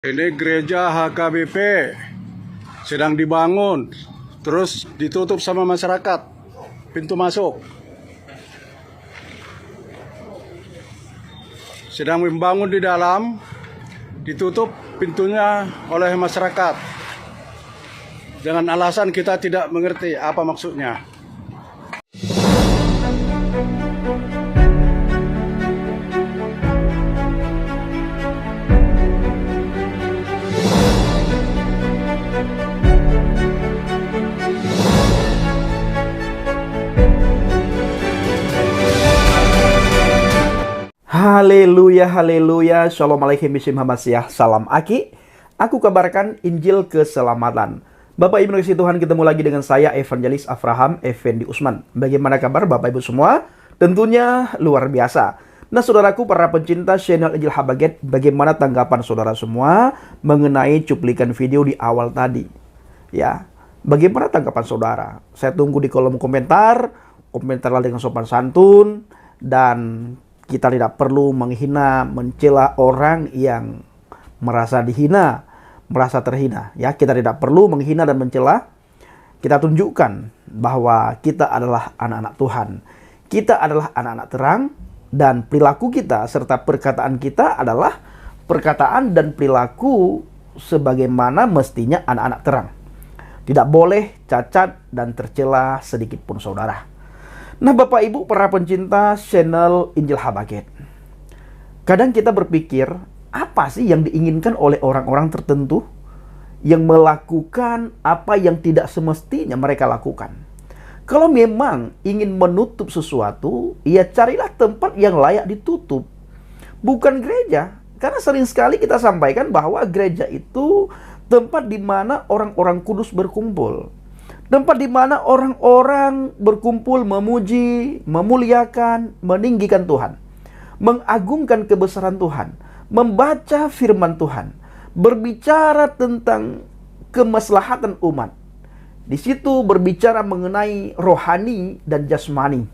Ini gereja HKBP sedang dibangun, terus ditutup sama masyarakat pintu masuk. Sedang membangun di dalam, ditutup pintunya oleh masyarakat. Dengan alasan kita tidak mengerti apa maksudnya. Haleluya, haleluya, shalom alaikum bismillahirrahmanirrahim, salam Aki. Aku kabarkan Injil keselamatan. Bapak Ibu kasih Tuhan, ketemu lagi dengan saya Evangelis Avraham Effendi Usman. Bagaimana kabar Bapak Ibu semua? Tentunya luar biasa. Nah saudaraku, para pencinta channel Injil Habaget, bagaimana tanggapan saudara semua mengenai cuplikan video di awal tadi? Ya, bagaimana tanggapan saudara? Saya tunggu di kolom komentar. Komentarlah dengan sopan santun, dan kita tidak perlu menghina, mencela orang yang merasa dihina, merasa terhina. Ya, kita tidak perlu menghina dan mencela. Kita tunjukkan bahwa kita adalah anak-anak Tuhan. Kita adalah anak-anak terang, dan perilaku kita serta perkataan kita adalah perkataan dan perilaku sebagaimana mestinya anak-anak terang. Tidak boleh cacat dan tercela sedikit pun saudara. Nah Bapak Ibu para pencinta channel Injil Habaget, kadang kita berpikir, apa sih yang diinginkan oleh orang-orang tertentu yang melakukan apa yang tidak semestinya mereka lakukan? Kalau memang ingin menutup sesuatu, ya carilah tempat yang layak ditutup, bukan gereja. Karena sering sekali kita sampaikan bahwa gereja itu tempat di mana orang-orang kudus berkumpul. Tempat di mana orang-orang berkumpul memuji, memuliakan, meninggikan Tuhan, mengagungkan kebesaran Tuhan, membaca firman Tuhan, berbicara tentang kemaslahatan umat. Di situ berbicara mengenai rohani dan jasmani.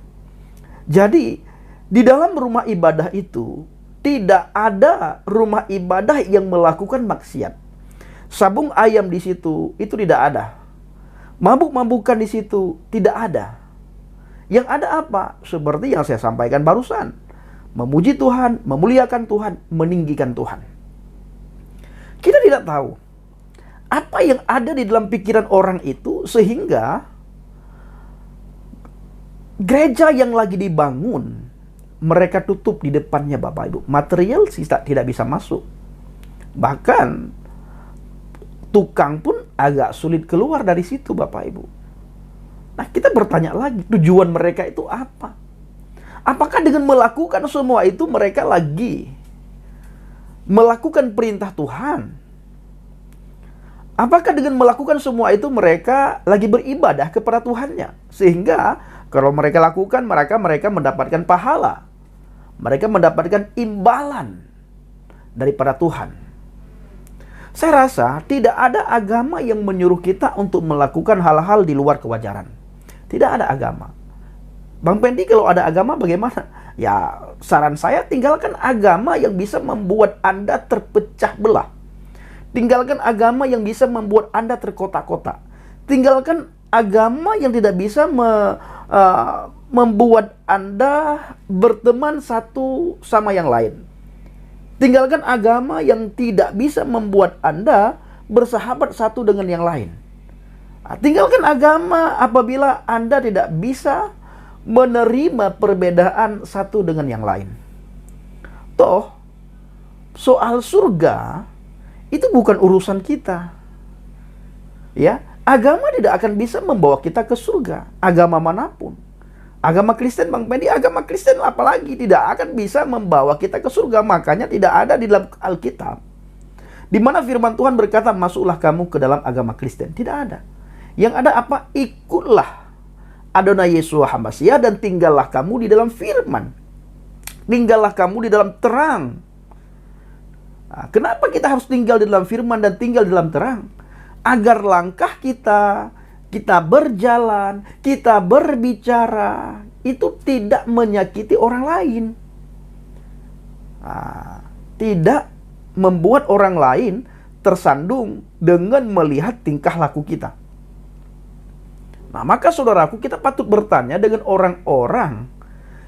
Jadi, di dalam rumah ibadah itu tidak ada rumah ibadah yang melakukan maksiat. Sabung ayam di situ itu tidak ada. Mabuk-mabukan di situ tidak ada. Yang ada apa? Seperti yang saya sampaikan barusan. Memuji Tuhan, memuliakan Tuhan, meninggikan Tuhan. Kita tidak tahu apa yang ada di dalam pikiran orang itu sehingga gereja yang lagi dibangun mereka tutup di depannya Bapak Ibu. Material sisa tidak bisa masuk. Bahkan tukang pun agak sulit keluar dari situ Bapak Ibu. Nah kita bertanya lagi, tujuan mereka itu apa? Apakah dengan melakukan semua itu mereka lagi melakukan perintah Tuhan? Apakah dengan melakukan semua itu mereka lagi beribadah kepada Tuhannya? Sehingga kalau mereka lakukan, mereka mendapatkan pahala. Mereka mendapatkan imbalan daripada Tuhan. Saya rasa tidak ada agama yang menyuruh kita untuk melakukan hal-hal di luar kewajaran. Tidak ada agama. Bang Pendi, kalau ada agama bagaimana? Ya, saran saya tinggalkan agama yang bisa membuat Anda terpecah belah. Tinggalkan agama yang bisa membuat Anda terkotak-kotak. Tinggalkan agama yang tidak bisa membuat Anda berteman satu sama yang lain. Tinggalkan agama yang tidak bisa membuat Anda bersahabat satu dengan yang lain. Tinggalkan agama apabila Anda tidak bisa menerima perbedaan satu dengan yang lain. Toh, soal surga itu bukan urusan kita. Ya, agama tidak akan bisa membawa kita ke surga, agama manapun. Agama Kristen, Bang Pendi, agama Kristen apalagi tidak akan bisa membawa kita ke surga. Makanya tidak ada di dalam Alkitab di mana firman Tuhan berkata, masuklah kamu ke dalam agama Kristen. Tidak ada. Yang ada apa? Ikutlah Adonai Yeshua HaMashiach dan tinggallah kamu di dalam firman. Tinggallah kamu di dalam terang. Nah, kenapa kita harus tinggal di dalam firman dan tinggal di dalam terang? Agar langkah kita berjalan, kita berbicara, itu tidak menyakiti orang lain. Tidak membuat orang lain tersandung dengan melihat tingkah laku kita. Nah, maka saudaraku, kita patut bertanya dengan orang-orang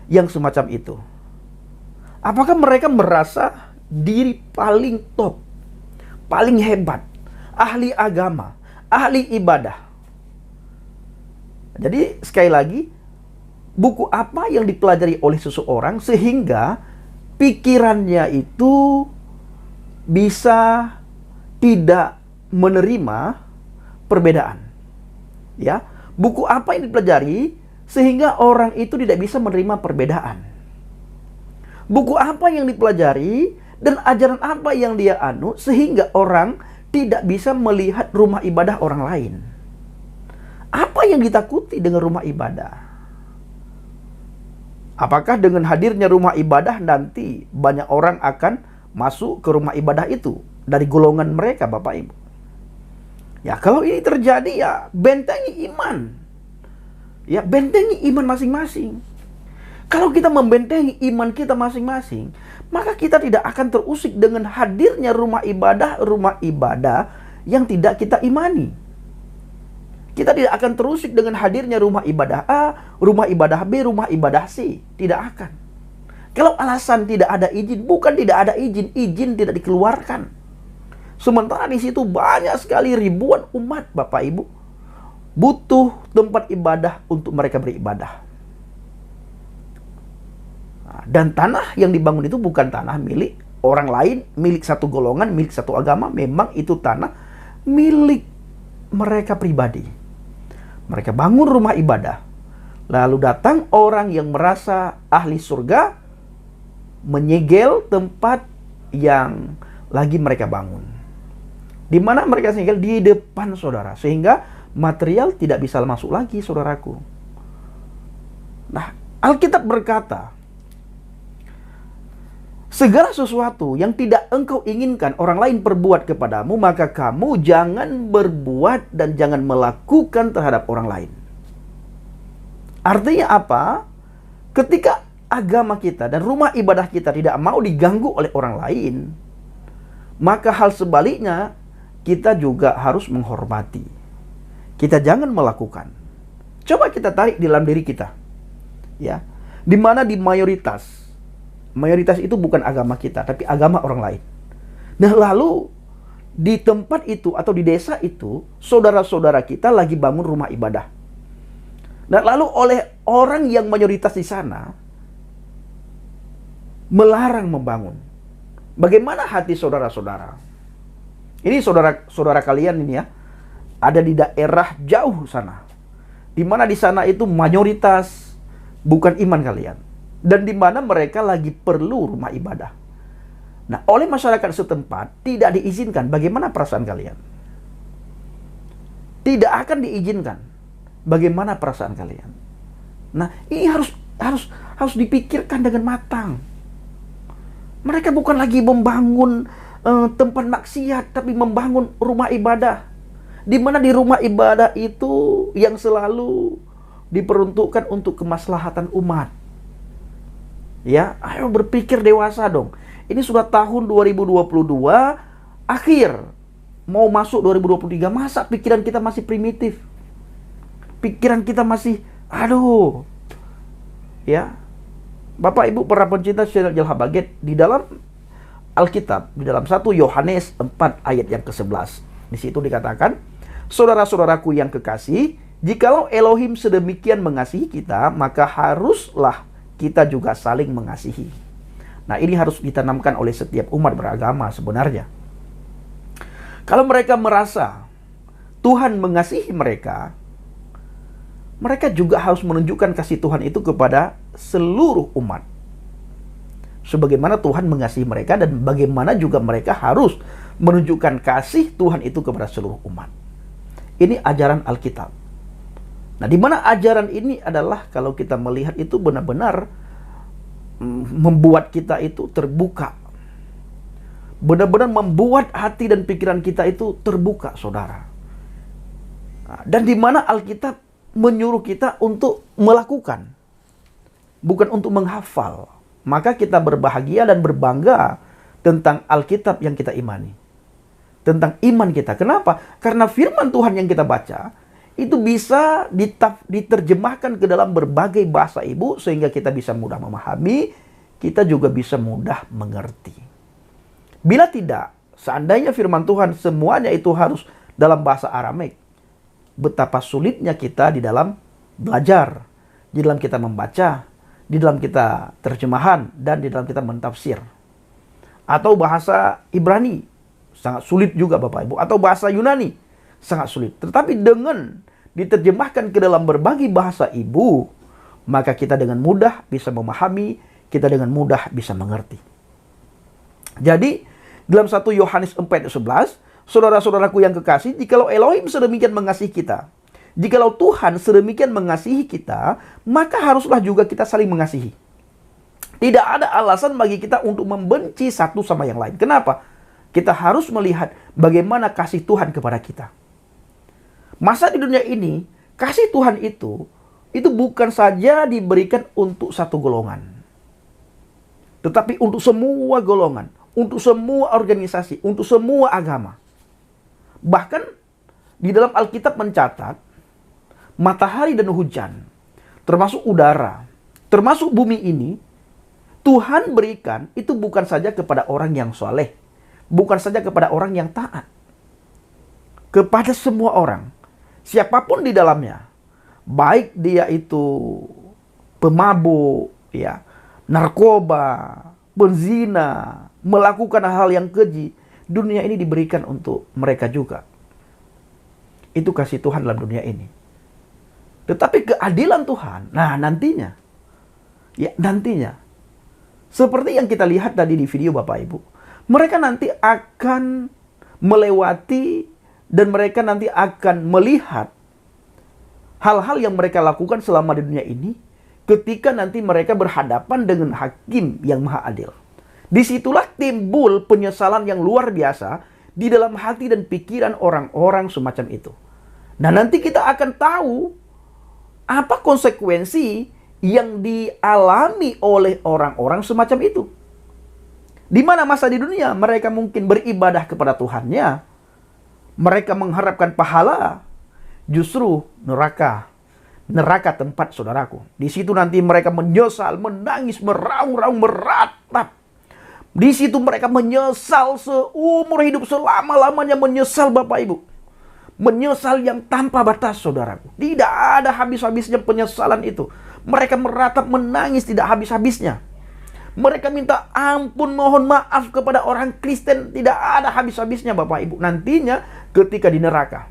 yang semacam itu. Apakah mereka merasa diri paling top, paling hebat, ahli agama, ahli ibadah? Jadi sekali lagi, buku apa yang dipelajari oleh seseorang sehingga pikirannya itu bisa tidak menerima perbedaan. Ya, buku apa yang dipelajari sehingga orang itu tidak bisa menerima perbedaan. Buku apa yang dipelajari dan ajaran apa yang dia anut sehingga orang tidak bisa melihat rumah ibadah orang lain. Apa yang ditakuti dengan rumah ibadah? Apakah dengan hadirnya rumah ibadah nanti banyak orang akan masuk ke rumah ibadah itu dari golongan mereka, Bapak Ibu? Ya, kalau ini terjadi, ya bentengi iman. Ya, bentengi iman masing-masing. Kalau kita membentengi iman kita masing-masing, maka kita tidak akan terusik dengan hadirnya rumah ibadah yang tidak kita imani. Kita tidak akan terusik dengan hadirnya rumah ibadah A, rumah ibadah B, rumah ibadah C. Tidak akan. Kalau alasan tidak ada izin, bukan tidak ada izin, izin tidak dikeluarkan. Sementara di situ banyak sekali ribuan umat, Bapak Ibu, butuh tempat ibadah untuk mereka beribadah. Dan tanah yang dibangun itu bukan tanah milik orang lain, milik satu golongan, milik satu agama. Memang itu tanah milik mereka pribadi. Mereka bangun rumah ibadah. Lalu datang orang yang merasa ahli surga, menyegel tempat yang lagi mereka bangun. Di mana mereka segel? Di depan saudara. Sehingga material tidak bisa masuk lagi, saudaraku. Nah, Alkitab berkata, segala sesuatu yang tidak engkau inginkan orang lain perbuat kepadamu, maka kamu jangan berbuat dan jangan melakukan terhadap orang lain. Artinya apa? Ketika agama kita dan rumah ibadah kita tidak mau diganggu oleh orang lain, maka hal sebaliknya kita juga harus menghormati. Kita jangan melakukan. Coba kita tarik di dalam diri kita. Ya, di mana di mayoritas itu bukan agama kita, tapi agama orang lain. Nah, lalu di tempat itu atau di desa itu, saudara-saudara kita lagi bangun rumah ibadah. Nah, lalu oleh orang yang mayoritas di sana melarang membangun. Bagaimana hati saudara-saudara? Ini saudara-saudara kalian ini ya, ada di daerah jauh sana. Di mana di sana itu mayoritas bukan iman kalian. Dan di mana mereka lagi perlu rumah ibadah. Nah, oleh masyarakat setempat tidak diizinkan. Bagaimana perasaan kalian? Tidak akan diizinkan. Bagaimana perasaan kalian? Nah, ini harus dipikirkan dengan matang. Mereka bukan lagi membangun tempat maksiat, tapi membangun rumah ibadah. Di mana di rumah ibadah itu yang selalu diperuntukkan untuk kemaslahatan umat. Ya, ayo berpikir dewasa dong. Ini sudah tahun 2022 akhir, mau masuk 2023. Masa pikiran kita masih primitif? Pikiran kita masih, aduh. Ya, Bapak Ibu para pencinta channel Jelha Baget, di dalam Alkitab, di dalam 1 Yohanes 4 ayat yang ke-11. Di situ dikatakan, saudara-saudaraku yang kekasih, jikalau Elohim sedemikian mengasihi kita, maka haruslah kita juga saling mengasihi. Nah, ini harus ditanamkan oleh setiap umat beragama sebenarnya. Kalau mereka merasa Tuhan mengasihi mereka, mereka juga harus menunjukkan kasih Tuhan itu kepada seluruh umat. Sebagaimana Tuhan mengasihi mereka dan bagaimana juga mereka harus menunjukkan kasih Tuhan itu kepada seluruh umat. Ini ajaran Alkitab. Nah, di mana ajaran ini adalah kalau kita melihat itu benar-benar membuat kita itu terbuka. Benar-benar membuat hati dan pikiran kita itu terbuka, saudara. Nah, dan di mana Alkitab menyuruh kita untuk melakukan, bukan untuk menghafal. Maka kita berbahagia dan berbangga tentang Alkitab yang kita imani. tentang iman kita. Kenapa? Karena firman Tuhan yang kita baca itu bisa diterjemahkan ke dalam berbagai bahasa ibu sehingga kita bisa mudah memahami, kita juga bisa mudah mengerti. Bila tidak, seandainya firman Tuhan semuanya itu harus dalam bahasa Aramaik, betapa sulitnya kita di dalam belajar, di dalam kita membaca, di dalam kita terjemahan, dan di dalam kita mentafsir. Atau bahasa Ibrani, sangat sulit juga Bapak Ibu. Atau bahasa Yunani, sangat sulit. Tetapi dengan diterjemahkan ke dalam berbagai bahasa ibu, maka kita dengan mudah bisa memahami, kita dengan mudah bisa mengerti. Jadi, dalam 1 Yohanes 4:11, saudara-saudaraku yang kekasih, jikalau Elohim sedemikian mengasihi kita, jikalau Tuhan sedemikian mengasihi kita, maka haruslah juga kita saling mengasihi. Tidak ada alasan bagi kita untuk membenci satu sama yang lain. Kenapa? Kita harus melihat bagaimana kasih Tuhan kepada kita. Masa di dunia ini, kasih Tuhan itu bukan saja diberikan untuk satu golongan, tetapi untuk semua golongan, untuk semua organisasi, untuk semua agama. Bahkan di dalam Alkitab mencatat, matahari dan hujan, termasuk udara, termasuk bumi ini, Tuhan berikan itu bukan saja kepada orang yang soleh, bukan saja kepada orang yang taat, kepada semua orang. Siapapun di dalamnya, baik dia itu pemabuk, ya, narkoba, penzina, melakukan hal yang keji, dunia ini diberikan untuk mereka juga. Itu kasih Tuhan dalam dunia ini. Tetapi keadilan Tuhan, nah nantinya, seperti yang kita lihat tadi di video Bapak Ibu, mereka nanti akan melewati dan mereka nanti akan melihat hal-hal yang mereka lakukan selama di dunia ini ketika nanti mereka berhadapan dengan hakim yang maha adil. Disitulah timbul penyesalan yang luar biasa di dalam hati dan pikiran orang-orang semacam itu. Nah, nanti kita akan tahu apa konsekuensi yang dialami oleh orang-orang semacam itu. Di mana masa di dunia mereka mungkin beribadah kepada Tuhannya, mereka mengharapkan pahala, justru neraka tempat saudaraku. Di situ nanti mereka menyesal, menangis, meraung-raung, meratap. Di situ mereka menyesal seumur hidup, selama-lamanya menyesal Bapak Ibu. Menyesal yang tanpa batas saudaraku. Tidak ada habis-habisnya penyesalan itu. Mereka meratap, menangis tidak habis-habisnya. Mereka minta ampun, mohon maaf kepada orang Kristen, tidak ada habis-habisnya Bapak Ibu. Nantinya ketika di neraka,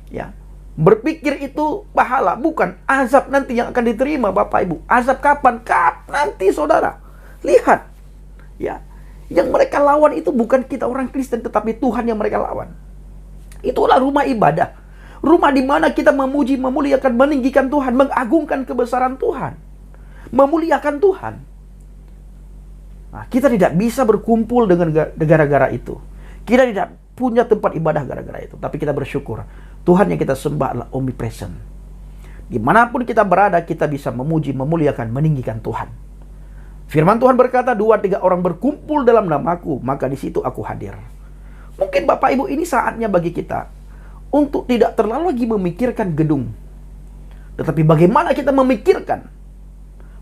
ya, berpikir itu pahala, bukan azab nanti yang akan diterima Bapak Ibu. Azab kapan? Nanti saudara. Lihat, ya, yang mereka lawan itu bukan kita orang Kristen, tetapi Tuhan yang mereka lawan. Itulah rumah ibadah. Rumah di mana kita memuji, memuliakan, meninggikan Tuhan, mengagungkan kebesaran Tuhan, memuliakan Tuhan. Nah, kita tidak bisa berkumpul dengan gara-gara itu. Kita tidak punya tempat ibadah gara-gara itu. Tapi kita bersyukur, Tuhan yang kita sembah adalah omnipresent. Dimanapun kita berada, kita bisa memuji, memuliakan, meninggikan Tuhan. Firman Tuhan berkata, 2-3 orang berkumpul dalam namaku, maka di situ aku hadir. Mungkin Bapak Ibu ini saatnya bagi kita untuk tidak terlalu lagi memikirkan gedung, tetapi bagaimana kita memikirkan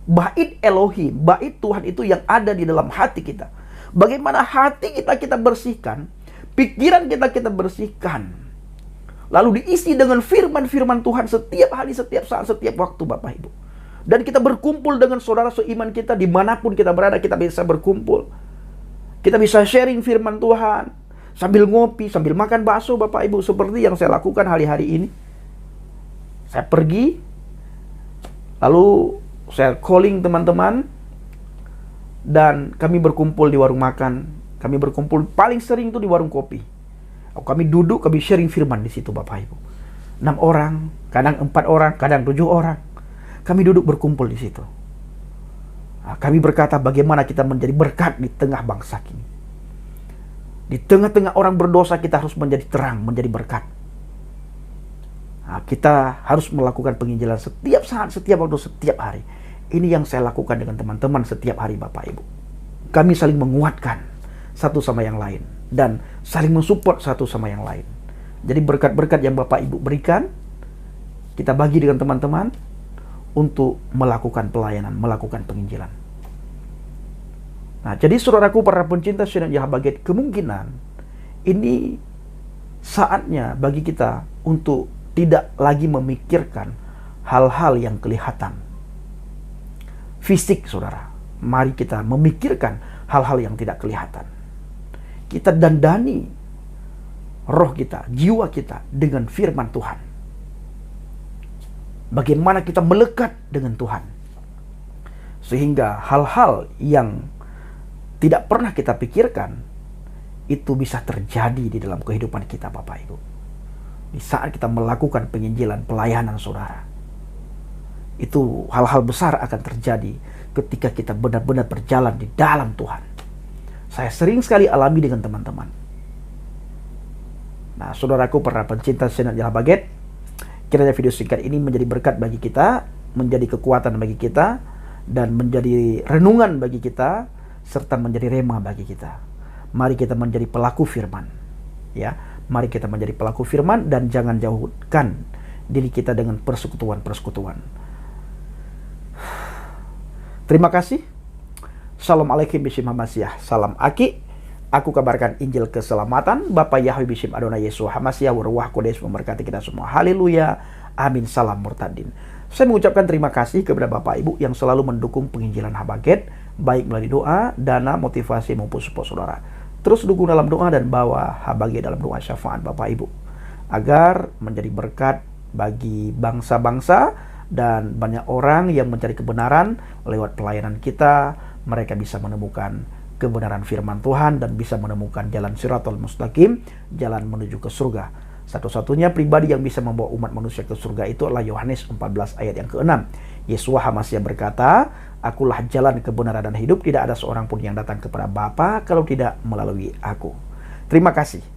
bait Elohim, bait Tuhan itu yang ada di dalam hati kita. Bagaimana hati kita bersihkan, pikiran kita bersihkan, lalu diisi dengan firman-firman Tuhan setiap hari, setiap saat, setiap waktu Bapak Ibu. Dan kita berkumpul dengan saudara seiman kita, dimanapun kita berada kita bisa berkumpul. Kita bisa sharing firman Tuhan, sambil ngopi, sambil makan bakso Bapak Ibu, seperti yang saya lakukan hari-hari ini. Saya pergi, lalu saya calling teman-teman, dan kami berkumpul di warung makan. Kami berkumpul paling sering itu di warung kopi. Kami duduk, kami sharing firman di situ Bapak Ibu. 6 orang, kadang 4 orang, kadang 7 orang. Kami duduk berkumpul di situ. Kami berkata bagaimana kita menjadi berkat di tengah bangsa ini. Di tengah-tengah orang berdosa kita harus menjadi terang, menjadi berkat. Kita harus melakukan penginjilan setiap saat, setiap waktu, setiap hari. Ini yang saya lakukan dengan teman-teman setiap hari Bapak Ibu. Kami saling menguatkan satu sama yang lain. dan saling mensupport satu sama yang lain. Jadi berkat-berkat yang Bapak Ibu berikan, kita bagi dengan teman-teman untuk melakukan pelayanan, melakukan penginjilan. Nah, jadi saudaraku para pencinta Syiar Baget, kemungkinan ini saatnya bagi kita untuk tidak lagi memikirkan hal-hal yang kelihatan fisik, saudara. Mari kita memikirkan hal-hal yang tidak kelihatan. Kita dandani roh kita, jiwa kita dengan firman Tuhan. Bagaimana kita melekat dengan Tuhan, sehingga hal-hal yang tidak pernah kita pikirkan itu bisa terjadi di dalam kehidupan kita, Bapak Ibu. Di saat kita melakukan penginjilan, pelayanan, saudara, itu hal-hal besar akan terjadi ketika kita benar-benar berjalan di dalam Tuhan. Saya sering sekali alami dengan teman-teman. Nah, saudaraku para pencinta Syiar Baget, kiranya video singkat ini menjadi berkat bagi kita, menjadi kekuatan bagi kita, dan menjadi renungan bagi kita, serta menjadi rema bagi kita. Mari kita menjadi pelaku firman. Ya, mari kita menjadi pelaku firman dan jangan jauhkan diri kita dengan persekutuan-persekutuan. Terima kasih. Assalamualaikum bishim Hamasiah. Salam Aki. Aku kabarkan Injil keselamatan. Bapak Yahweh bishim Adonai Yesus Hamasiah Warwah Kodes memberkati kita semua. Haleluya. Amin. Salam murtadin. Saya mengucapkan terima kasih kepada Bapak Ibu yang selalu mendukung penginjilan Habaget, baik melalui doa, dana, motivasi maupun support saudara. Terus dukung dalam doa dan bawa Habaget dalam doa syafaat Bapak Ibu, agar menjadi berkat bagi bangsa-bangsa dan banyak orang yang mencari kebenaran lewat pelayanan kita. Mereka bisa menemukan kebenaran firman Tuhan dan bisa menemukan jalan Shiratal Mustaqim, jalan menuju ke surga. Satu-satunya pribadi yang bisa membawa umat manusia ke surga itu adalah Yohanes 14 ayat yang ke-6. Yeshua HaMashiach berkata, "Akulah jalan, kebenaran dan hidup, tidak ada seorang pun yang datang kepada Bapa kalau tidak melalui aku." Terima kasih.